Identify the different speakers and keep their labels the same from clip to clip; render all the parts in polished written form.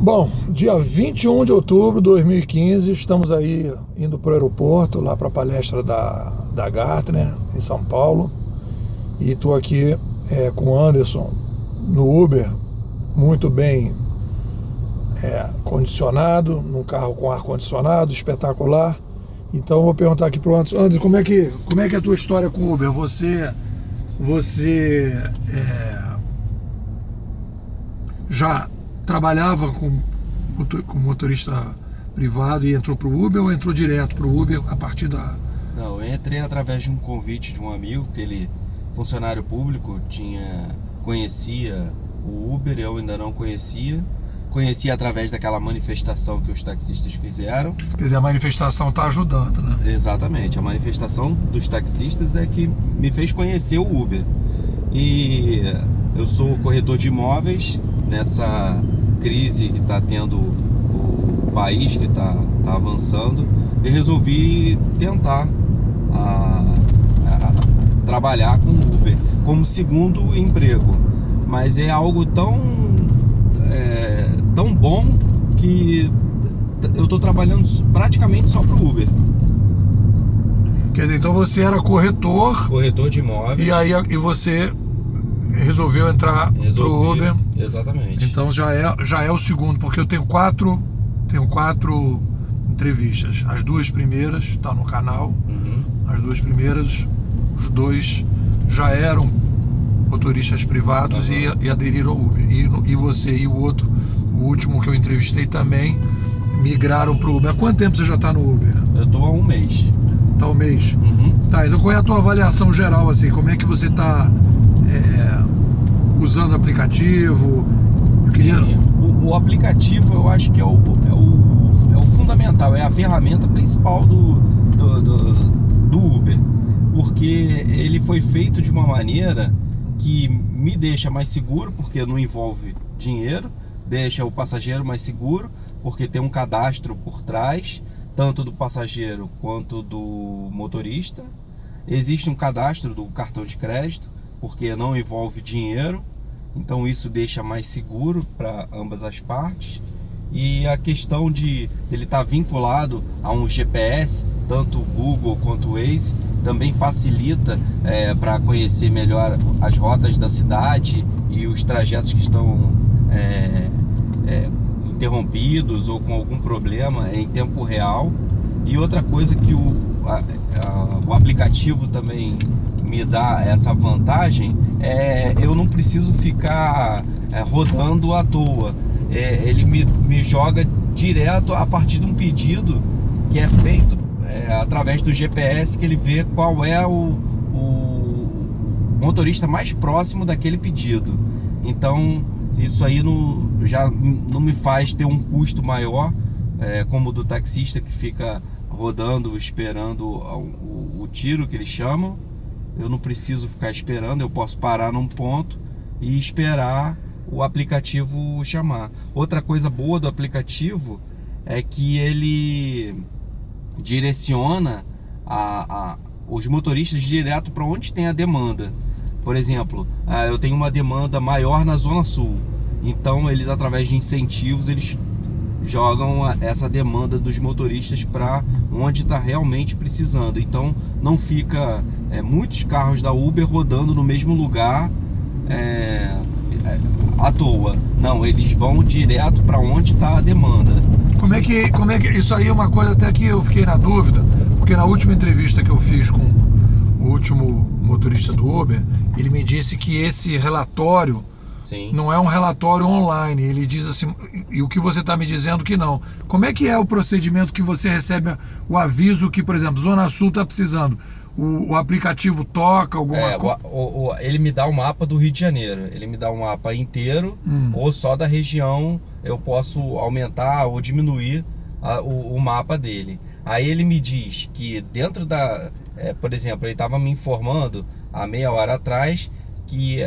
Speaker 1: Bom, dia 21 de outubro de 2015, estamos aí indo para o aeroporto, lá para a palestra da Gartner, em São Paulo. E estou aqui com o Anderson no Uber, muito bem condicionado, num carro com ar-condicionado, espetacular. Então eu vou perguntar aqui para o Anderson. Anderson, como é que é a tua história com o Uber? Você já trabalhava com motorista privado e entrou para o Uber, ou entrou direto para o Uber a partir da...
Speaker 2: Não, eu entrei através de um convite de um amigo, que ele, funcionário público, conhecia o Uber, eu ainda não conhecia. Conheci através daquela manifestação que os taxistas fizeram.
Speaker 1: Quer dizer, a manifestação está ajudando, né?
Speaker 2: Exatamente, a manifestação dos taxistas é que me fez conhecer o Uber. E eu sou corretor de imóveis. Nessa crise que está tendo o país, que está avançando, eu resolvi tentar trabalhar com o Uber como segundo emprego. Mas é algo tão bom que eu estou trabalhando praticamente só para o Uber.
Speaker 1: Quer dizer, então você era corretor
Speaker 2: de imóveis.
Speaker 1: E você resolveu entrar pro Uber.
Speaker 2: Exatamente.
Speaker 1: Então já é o segundo, porque eu tenho quatro entrevistas. As duas primeiras estão no canal.
Speaker 2: Uhum.
Speaker 1: As duas primeiras, os dois já eram motoristas privados. Uhum. e aderiram ao Uber. E você e o último que eu entrevistei também migraram pro Uber. Há quanto tempo você já está no Uber?
Speaker 2: Eu estou há um mês.
Speaker 1: Tá um mês?
Speaker 2: Uhum.
Speaker 1: Tá, então qual é a tua avaliação geral, assim? Como é que você está usando o aplicativo?
Speaker 2: Sim, o aplicativo eu acho que é o fundamental, é a ferramenta principal do Uber, porque ele foi feito de uma maneira que me deixa mais seguro, porque não envolve dinheiro, deixa o passageiro mais seguro, porque tem um cadastro por trás, tanto do passageiro quanto do motorista. Existe um cadastro do cartão de crédito, porque não envolve dinheiro, então isso deixa mais seguro para ambas as partes. E a questão de ele estar vinculado a um GPS, tanto o Google quanto o Waze, também facilita para conhecer melhor as rotas da cidade e os trajetos que estão interrompidos ou com algum problema em tempo real. E outra coisa que o aplicativo também me dá essa vantagem eu não preciso ficar rodando à toa. Ele me joga direto a partir de um pedido que é feito através do GPS, que ele vê qual é o motorista mais próximo daquele pedido. Então isso aí já não me faz ter um custo maior, como o do taxista, que fica rodando, esperando o tiro, que eles chamam. Eu não preciso ficar esperando, eu posso parar num ponto e esperar o aplicativo chamar. Outra coisa boa do aplicativo é que ele direciona os motoristas direto para onde tem a demanda. Por exemplo, eu tenho uma demanda maior na Zona Sul, então eles, através de incentivos, eles jogam essa demanda dos motoristas para onde está realmente precisando. Então não fica muitos carros da Uber rodando no mesmo lugar à toa. Não, eles vão direto para onde está a demanda.
Speaker 1: Como é que isso aí é uma coisa até que eu fiquei na dúvida, porque na última entrevista que eu fiz com o último motorista do Uber, ele me disse que esse relatório não é um relatório online. Ele diz assim, e o que você está me dizendo que não. Como é que é o procedimento que você recebe o aviso que, por exemplo, Zona Sul está precisando? O aplicativo toca alguma coisa?
Speaker 2: Ele me dá o mapa do Rio de Janeiro. Ele me dá um mapa inteiro, ou só da região. Eu posso aumentar ou diminuir o mapa dele. Aí ele me diz que dentro por exemplo, ele estava me informando há meia hora atrás que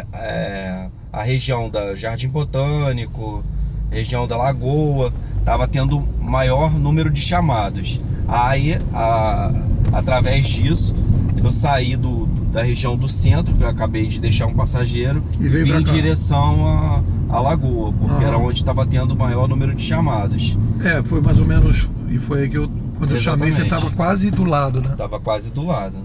Speaker 2: a região da Jardim Botânico, região da Lagoa, estava tendo maior número de chamados. Aí, através disso, eu saí da região do centro, que eu acabei de deixar um passageiro, e vim em direção a Lagoa, porque era onde estava tendo o maior número de chamados.
Speaker 1: Foi mais ou menos, e foi aí que quando eu chamei, você estava quase do lado, né?
Speaker 2: Estava quase do lado.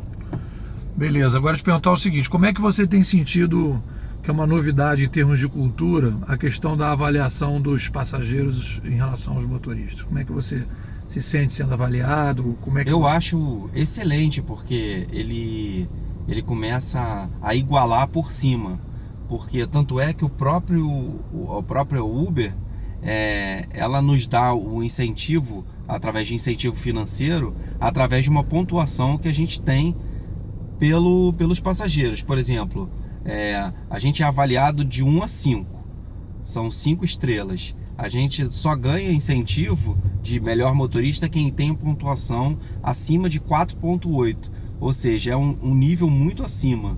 Speaker 1: Beleza, agora te perguntar o seguinte, como é que você tem sentido, que é uma novidade em termos de cultura, a questão da avaliação dos passageiros em relação aos motoristas? Como é que você se sente sendo avaliado? Como é que...
Speaker 2: Eu acho excelente, porque ele começa a igualar por cima. Porque tanto é que o próprio Uber, ela nos dá o incentivo, através de incentivo financeiro, através de uma pontuação que a gente tem pelos passageiros. Por exemplo, a gente é avaliado de 1 a 5, são 5 estrelas. A gente só ganha incentivo de melhor motorista quem tem pontuação acima de 4,8, ou seja, é um nível muito acima.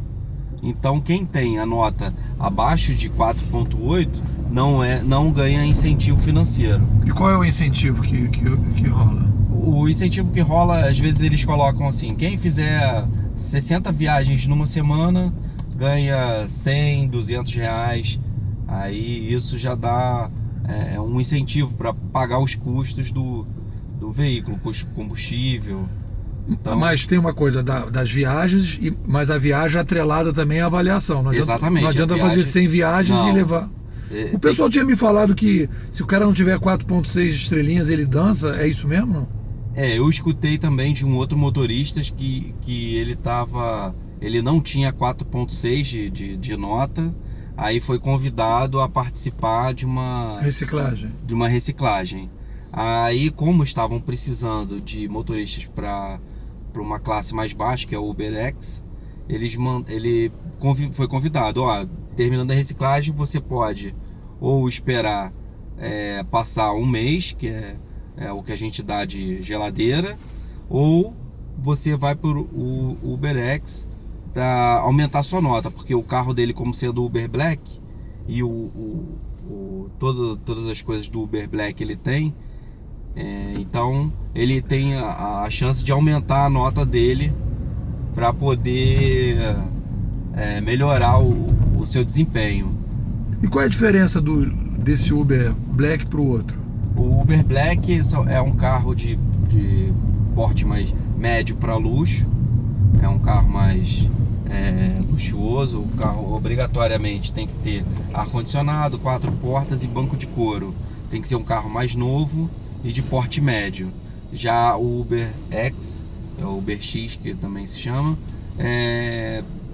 Speaker 2: Então quem tem a nota abaixo de 4,8 não ganha incentivo financeiro.
Speaker 1: E qual é o incentivo que rola?
Speaker 2: O incentivo que rola, às vezes eles colocam assim, quem fizer 60 viagens numa semana ganha 100, 200 reais. Aí isso já dá um incentivo para pagar os custos do veículo, custo de combustível. Então,
Speaker 1: mas tem uma coisa das viagens, mas a viagem atrelada também à avaliação. Não adianta,
Speaker 2: exatamente.
Speaker 1: Não adianta fazer 100 viagens e levar. O pessoal tinha me falado que se o cara não tiver 4,6 estrelinhas, ele dança. É isso mesmo, não?
Speaker 2: Eu escutei também de um outro motorista que ele não tinha 4,6 de nota, aí foi convidado a participar de uma reciclagem. Aí, como estavam precisando de motoristas para uma classe mais baixa, que é o UberX, ele foi convidado, terminando a reciclagem, você pode ou esperar passar um mês, que é o que a gente dá de geladeira, ou você vai para o UberX para aumentar a sua nota, porque o carro dele, como sendo Uber Black, e todas as coisas do Uber Black ele tem, então ele tem a chance de aumentar a nota dele para poder melhorar o seu desempenho.
Speaker 1: E qual é a diferença desse Uber Black para o outro?
Speaker 2: O Uber Black é um carro de porte mais médio para luxo, é um carro mais luxuoso. O carro obrigatoriamente tem que ter ar-condicionado, 4 portas e banco de couro. Tem que ser um carro mais novo e de porte médio. Já o Uber X, o Uber X que também se chama,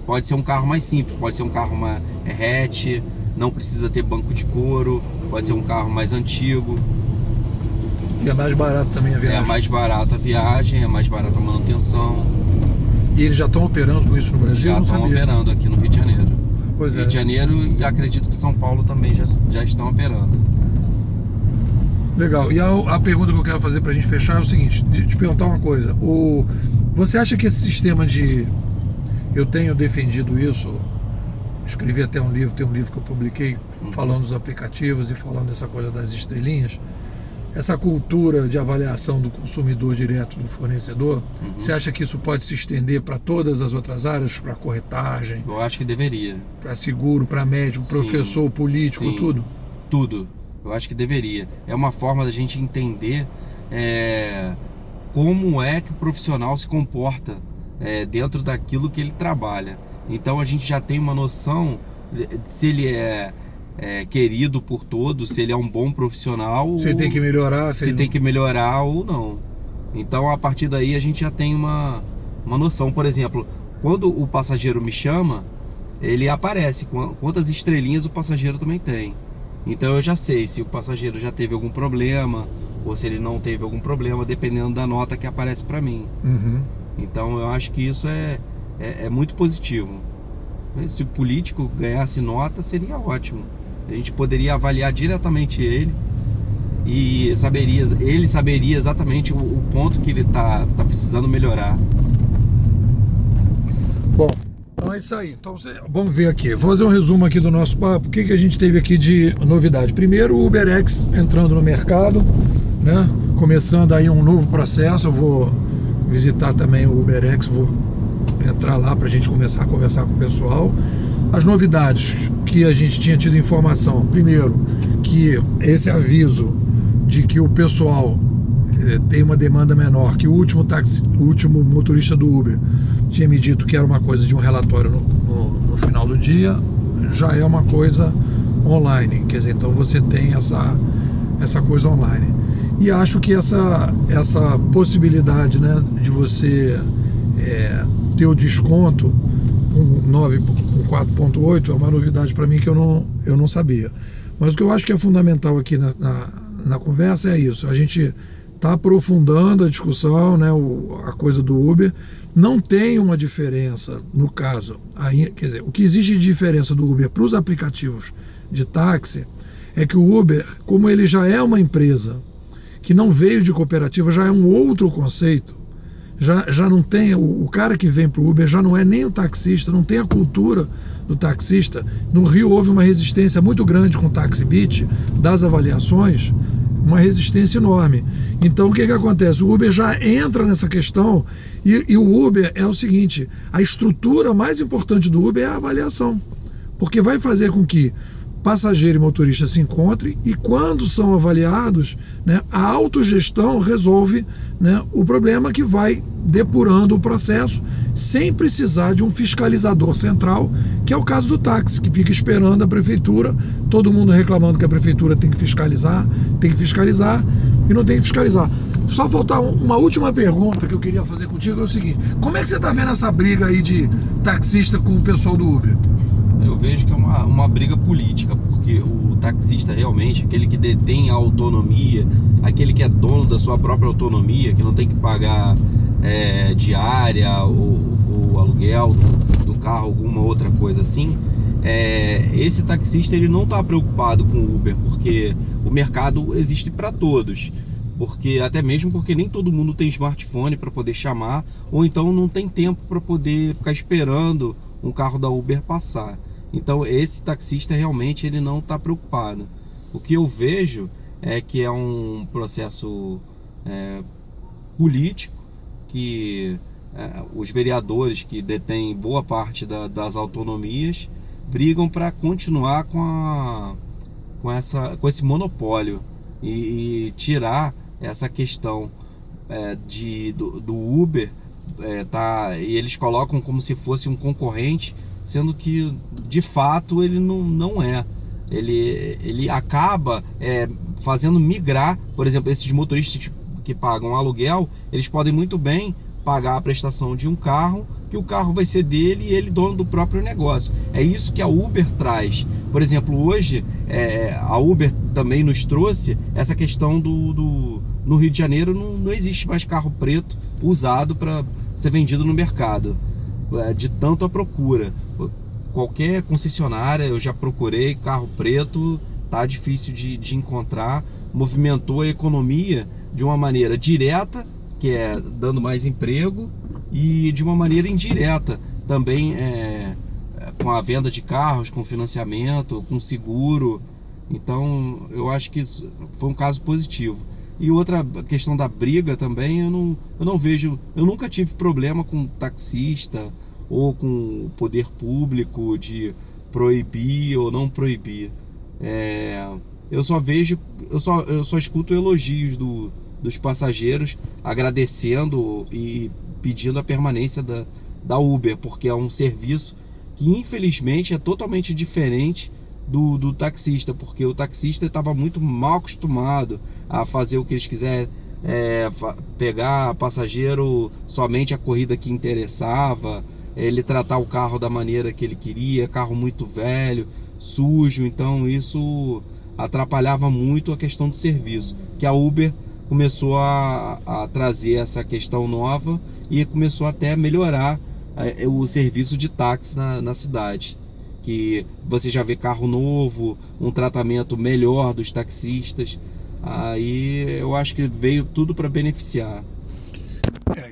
Speaker 2: pode ser um carro mais simples, pode ser um carro hatch, não precisa ter banco de couro, pode ser um carro mais antigo.
Speaker 1: E é mais barato também a viagem?
Speaker 2: É mais barato a viagem, é mais barata a manutenção.
Speaker 1: E eles já estão operando com isso no Brasil?
Speaker 2: Já estão operando aqui no Rio de Janeiro.
Speaker 1: Pois é.
Speaker 2: Rio de Janeiro, e acredito que São Paulo também já estão operando.
Speaker 1: Legal. E a pergunta que eu quero fazer pra gente fechar é o seguinte, te perguntar uma coisa. Você acha que esse sistema eu tenho defendido isso, escrevi até um livro, tem um livro que eu publiquei falando dos aplicativos e falando dessa coisa das estrelinhas, essa cultura de avaliação do consumidor direto do fornecedor, você acha que isso pode se estender para todas as outras áreas, para corretagem?
Speaker 2: Eu acho que deveria.
Speaker 1: Para seguro, para médico, professor, político,
Speaker 2: sim,
Speaker 1: tudo?
Speaker 2: Tudo. Eu acho que deveria. É uma forma da gente entender como é que o profissional se comporta dentro daquilo que ele trabalha. Então a gente já tem uma noção de se ele é querido por todos, se ele é um bom profissional,
Speaker 1: se tem que melhorar,
Speaker 2: se tem que melhorar ou não. Então a partir daí a gente já tem uma noção. Por exemplo, quando o passageiro me chama, ele aparece quantas estrelinhas o passageiro também tem. Então eu já sei se o passageiro já teve algum problema ou se ele não teve algum problema, dependendo da nota que aparece para mim. Então eu acho que isso é muito positivo. Se o político ganhasse nota, seria ótimo. A gente poderia avaliar diretamente ele e ele saberia exatamente o ponto que ele tá precisando melhorar.
Speaker 1: Bom, então é isso aí. Então, vamos ver aqui. Vou fazer um resumo aqui do nosso papo. O que a gente teve aqui de novidade? Primeiro, o UberX entrando no mercado, né? Começando aí um novo processo. Eu vou visitar também o UberX, vou entrar lá para a gente começar a conversar com o pessoal. as novidades que a gente tinha tido informação. Primeiro, que esse aviso de que o pessoal tem uma demanda menor, que o último motorista do Uber tinha me dito que era uma coisa de um relatório no final do dia, já é uma coisa online, quer dizer, então você tem essa coisa online. E acho que essa possibilidade, né, de você ter o desconto com 4.8 é uma novidade para mim que eu não sabia. Mas o que eu acho que é fundamental aqui na conversa é isso. A gente está aprofundando a discussão, né, a coisa do Uber. Não tem uma diferença no caso. Quer dizer, o que existe de diferença do Uber para os aplicativos de táxi é que o Uber, como ele já é uma empresa que não veio de cooperativa, já é um outro conceito. Já não tem, o cara que vem para o Uber já não é nem o taxista, não tem a cultura do taxista. No Rio houve uma resistência muito grande com o Taxi Beat, das avaliações, uma resistência enorme. Então o que acontece? O Uber já entra nessa questão e o Uber é o seguinte, a estrutura mais importante do Uber é a avaliação, porque vai fazer com que passageiro e motorista se encontrem e quando são avaliados, né, a autogestão resolve, né, o problema que vai depurando o processo sem precisar de um fiscalizador central, que é o caso do táxi, que fica esperando a prefeitura, todo mundo reclamando que a prefeitura tem que fiscalizar e não tem que fiscalizar. Só faltar uma última pergunta que eu queria fazer contigo, é o seguinte: como é que você está vendo essa briga aí de taxista com o pessoal do Uber?
Speaker 2: Eu vejo que é uma briga política, porque o taxista realmente, aquele que detém a autonomia, aquele que é dono da sua própria autonomia, que não tem que pagar diária ou aluguel do carro, alguma outra coisa assim, esse taxista ele não está preocupado com o Uber, porque o mercado existe para todos. Até mesmo porque nem todo mundo tem smartphone para poder chamar, ou então não tem tempo para poder ficar esperando um carro da Uber passar. Então esse taxista realmente ele não está preocupado. O que eu vejo é que é um processo político, que os vereadores que detêm boa parte das autonomias brigam para continuar com esse monopólio e tirar essa questão do Uber, e eles colocam como se fosse um concorrente, sendo que de fato ele não é. Ele acaba fazendo migrar, por exemplo, esses motoristas que pagam aluguel, eles podem muito bem pagar a prestação de um carro, que o carro vai ser dele e ele dono do próprio negócio. É isso que a Uber traz. Por exemplo, hoje a Uber também nos trouxe essa questão no Rio de Janeiro não existe mais carro preto usado para ser vendido no mercado, de tanto a procura. Qualquer concessionária eu já procurei carro preto, tá difícil de encontrar. Movimentou a economia de uma maneira direta, que é dando mais emprego, e de uma maneira indireta também, com a venda de carros, com financiamento, com seguro. Então eu acho que isso foi um caso positivo. E outra questão da briga também, eu não vejo, eu nunca tive problema com taxista ou com o poder público de proibir ou não proibir. Eu só escuto elogios dos passageiros agradecendo e pedindo a permanência da Uber, porque é um serviço que infelizmente é totalmente diferente do taxista, porque o taxista estava muito mal acostumado a fazer o que eles quiserem, pegar passageiro somente a corrida que interessava, ele tratar o carro da maneira que ele queria, carro muito velho, sujo. Então isso atrapalhava muito a questão do serviço, que a Uber começou a trazer essa questão nova e começou até a melhorar o serviço de táxi na cidade, que você já vê carro novo, um tratamento melhor dos taxistas. Aí eu acho que veio tudo para beneficiar.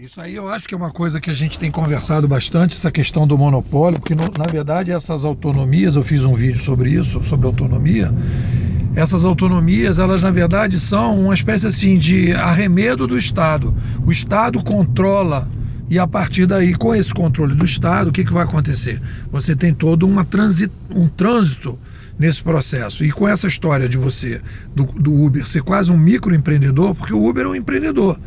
Speaker 1: Isso aí eu acho que é uma coisa que a gente tem conversado bastante, essa questão do monopólio, porque na verdade essas autonomias, eu fiz um vídeo sobre isso, sobre autonomia. Essas autonomias, elas na verdade são uma espécie assim de arremedo do Estado. O Estado controla, E a partir daí, com esse controle do Estado, o que vai acontecer? Você tem todo um trânsito nesse processo. E com essa história de você, do Uber, ser quase um microempreendedor, porque o Uber é um empreendedor,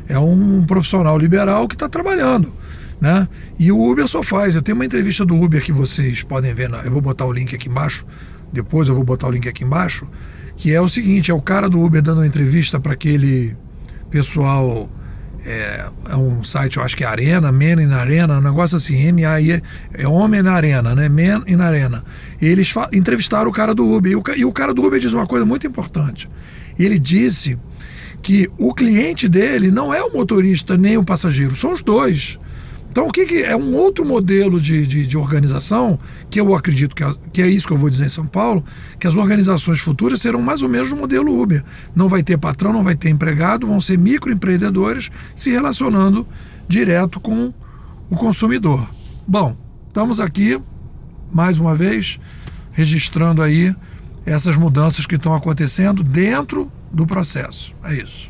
Speaker 1: é um profissional liberal que está trabalhando, né? E o Uber só faz. Eu tenho uma entrevista do Uber que vocês podem ver, eu vou botar o link aqui embaixo, depois eu vou botar o link aqui embaixo, que é o seguinte, é o cara do Uber dando uma entrevista para aquele pessoal, é um site, eu acho que é Arena, Men in Arena, um negócio assim, M-A-I, é Homem na Arena, né? Men in Arena. Eles entrevistaram o cara do Uber, e o cara do Uber diz uma coisa muito importante. Ele disse que o cliente dele não é o motorista nem o passageiro, são os dois. Então o que é um outro modelo de organização, que eu acredito que é isso que eu vou dizer em São Paulo, que as organizações futuras serão mais ou menos no modelo Uber. Não vai ter patrão, não vai ter empregado, vão ser microempreendedores se relacionando direto com o consumidor. Bom, estamos aqui, mais uma vez, registrando aí essas mudanças que estão acontecendo dentro do processo. É isso.